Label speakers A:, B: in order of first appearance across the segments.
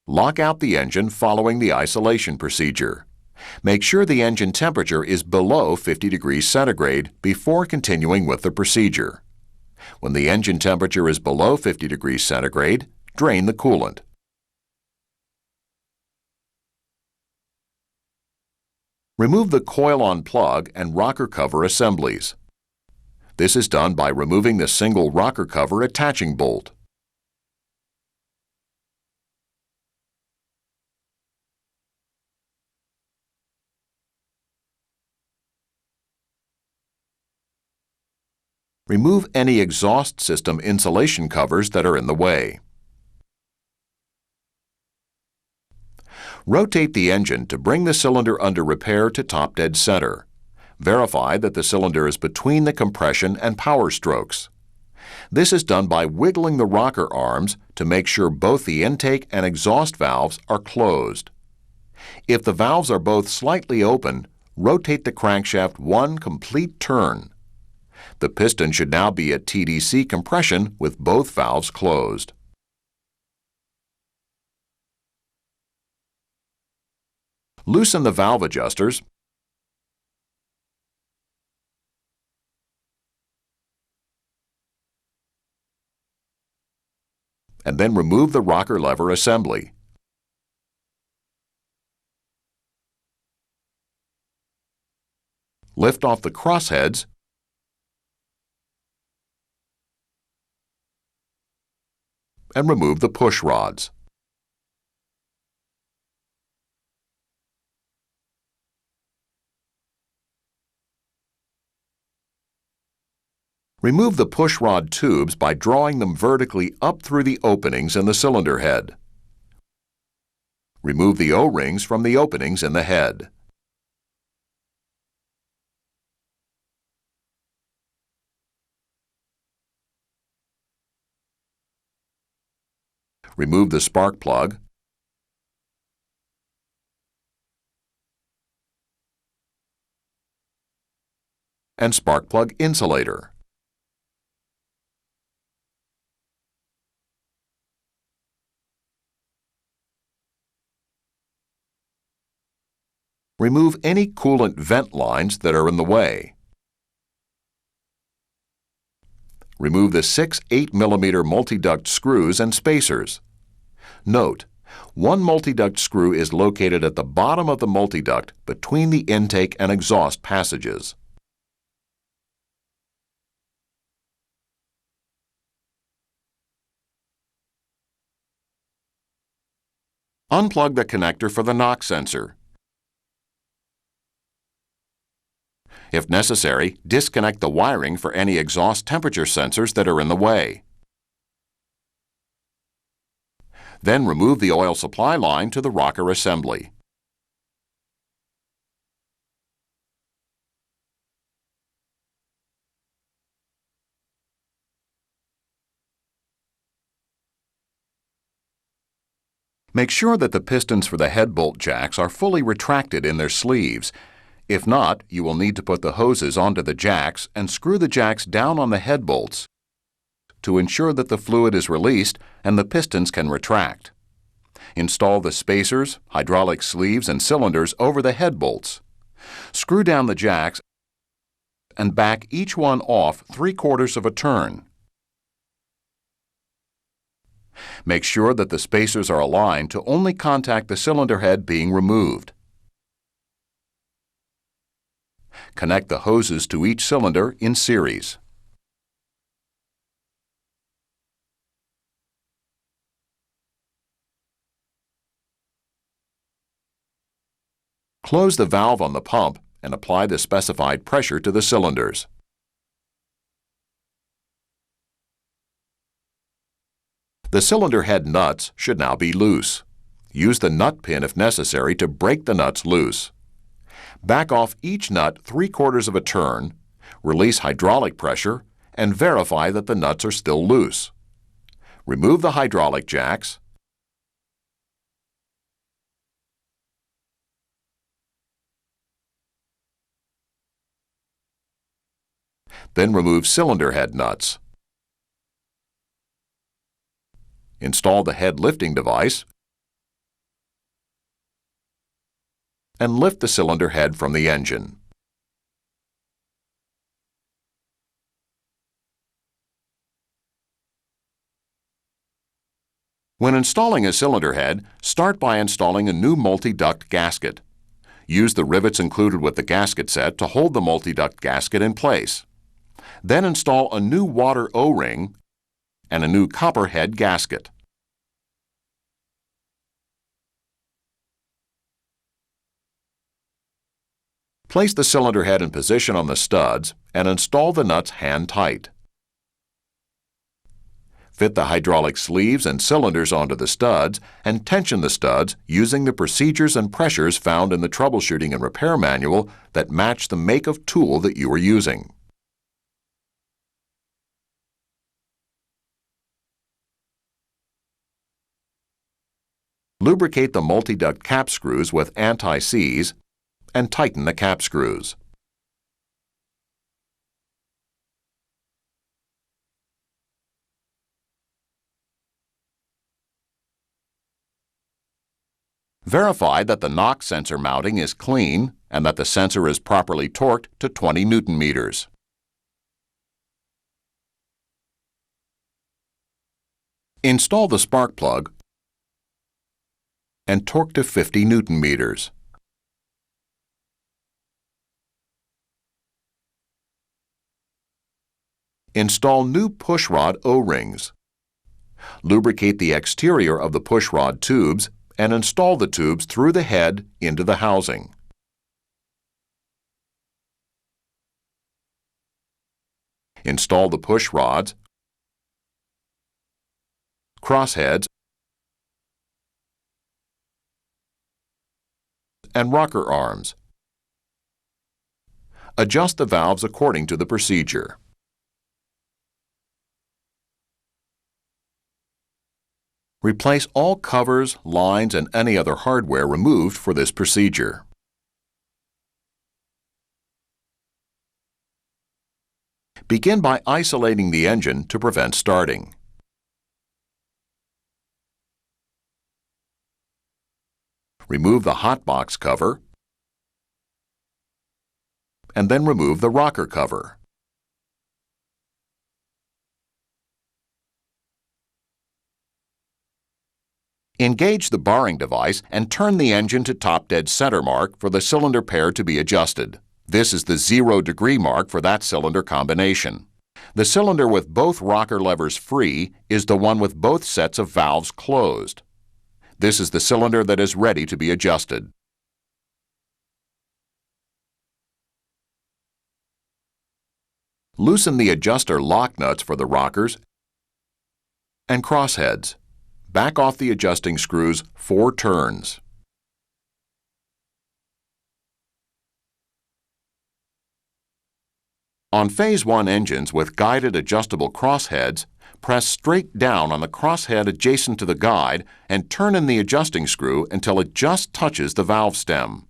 A: Lock out the engine following the isolation procedure. Make sure the engine temperature is below 50 degrees centigrade before continuing with the procedure. When the engine temperature is below 50 degrees centigrade, drain the coolant. Remove the coil-on plug and rocker cover assemblies. This is done by removing the single rocker cover attaching bolt. Remove any exhaust system insulation covers that are in the way. Rotate the engine to bring the cylinder under repair to top dead center. Verify that the cylinder is between the compression and power strokes. This is done by wiggling the rocker arms to make sure both the intake and exhaust valves are closed. If the valves are both slightly open, rotate the crankshaft one complete turn. The piston should now be at TDC compression with both valves closed. Loosen the valve adjusters and then remove the rocker lever assembly. Lift off the crossheads and remove the push rods. Remove the push rod tubes by drawing them vertically up through the openings in the cylinder head. Remove the O-rings from the openings in the head. Remove the spark plug and spark plug insulator. Remove any coolant vent lines that are in the way. Remove the 6 8mm multi-duct screws and spacers. Note, one multi-duct screw is located at the bottom of the multi-duct between the intake and exhaust passages. Unplug the connector for the knock sensor. If necessary, disconnect the wiring for any exhaust temperature sensors that are in the way. Then remove the oil supply line to the rocker assembly. Make sure that the pistons for the head bolt jacks are fully retracted in their sleeves. If not, you will need to put the hoses onto the jacks and screw the jacks down on the head bolts to ensure that the fluid is released and the pistons can retract. Install the spacers, hydraulic sleeves, and cylinders over the head bolts. Screw down the jacks and back each one off 3/4 of a turn. Make sure that the spacers are aligned to only contact the cylinder head being removed. Connect the hoses to each cylinder in series. Close the valve on the pump and apply the specified pressure to the cylinders. The cylinder head nuts should now be loose. Use the nut pin if necessary to break the nuts loose. Back off each nut 3/4 of a turn, release hydraulic pressure, and verify that the nuts are still loose. Remove the hydraulic jacks, then remove cylinder head nuts. Install the head lifting device and lift the cylinder head from the engine. When installing a cylinder head, start by installing a new multi-duct gasket. Use the rivets included with the gasket set to hold the multi-duct gasket in place. Then install a new water O-ring and a new copper head gasket. Place the cylinder head in position on the studs and install the nuts hand tight. Fit the hydraulic sleeves and cylinders onto the studs and tension the studs using the procedures and pressures found in the troubleshooting and repair manual that match the make of tool that you are using. Lubricate the multi-duct cap screws with anti-seize and tighten the cap screws. Verify that the knock sensor mounting is clean and that the sensor is properly torqued to 20 Newton meters. Install the spark plug and torque to 50 Newton meters. Install new pushrod O-rings. Lubricate the exterior of the pushrod tubes and install the tubes through the head into the housing. Install the push rods, crossheads, and rocker arms. Adjust the valves according to the procedure. Replace all covers, lines, and any other hardware removed for this procedure. Begin by isolating the engine to prevent starting. Remove the hot box cover and then remove the rocker cover. Engage the barring device and turn the engine to top dead center mark for the cylinder pair to be adjusted. This is the 0-degree mark for that cylinder combination. The cylinder with both rocker levers free is the one with both sets of valves closed. This is the cylinder that is ready to be adjusted. Loosen the adjuster lock nuts for the rockers and crossheads. Back off the adjusting screws 4 turns. On Phase 1 engines with guided adjustable crossheads, press straight down on the crosshead adjacent to the guide and turn in the adjusting screw until it just touches the valve stem.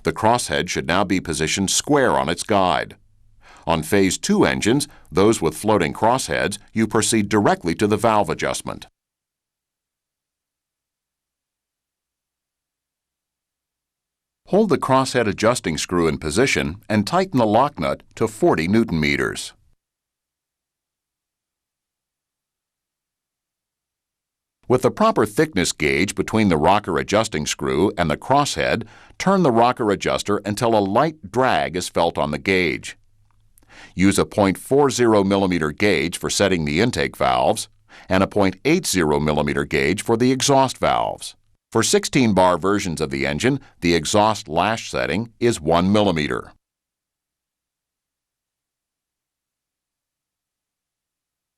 A: The crosshead should now be positioned square on its guide. On Phase 2 engines, those with floating crossheads, you proceed directly to the valve adjustment. Hold the crosshead adjusting screw in position and tighten the lock nut to 40 Newton meters. With the proper thickness gauge between the rocker adjusting screw and the crosshead, turn the rocker adjuster until a light drag is felt on the gauge. Use a .40 mm gauge for setting the intake valves and a .80 mm gauge for the exhaust valves. For 16-bar versions of the engine, the exhaust lash setting is 1 mm.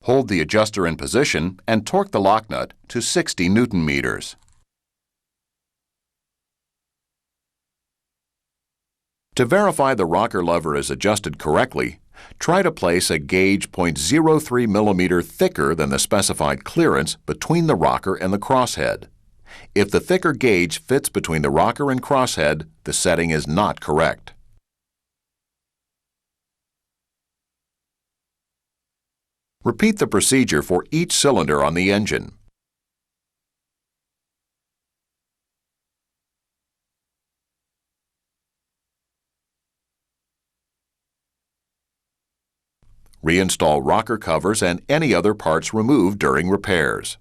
A: Hold the adjuster in position and torque the lock nut to 60 Newton meters. To verify the rocker lever is adjusted correctly, try to place a gauge .03 mm thicker than the specified clearance between the rocker and the crosshead. If the thicker gauge fits between the rocker and crosshead, the setting is not correct. Repeat the procedure for each cylinder on the engine. Reinstall rocker covers and any other parts removed during repairs.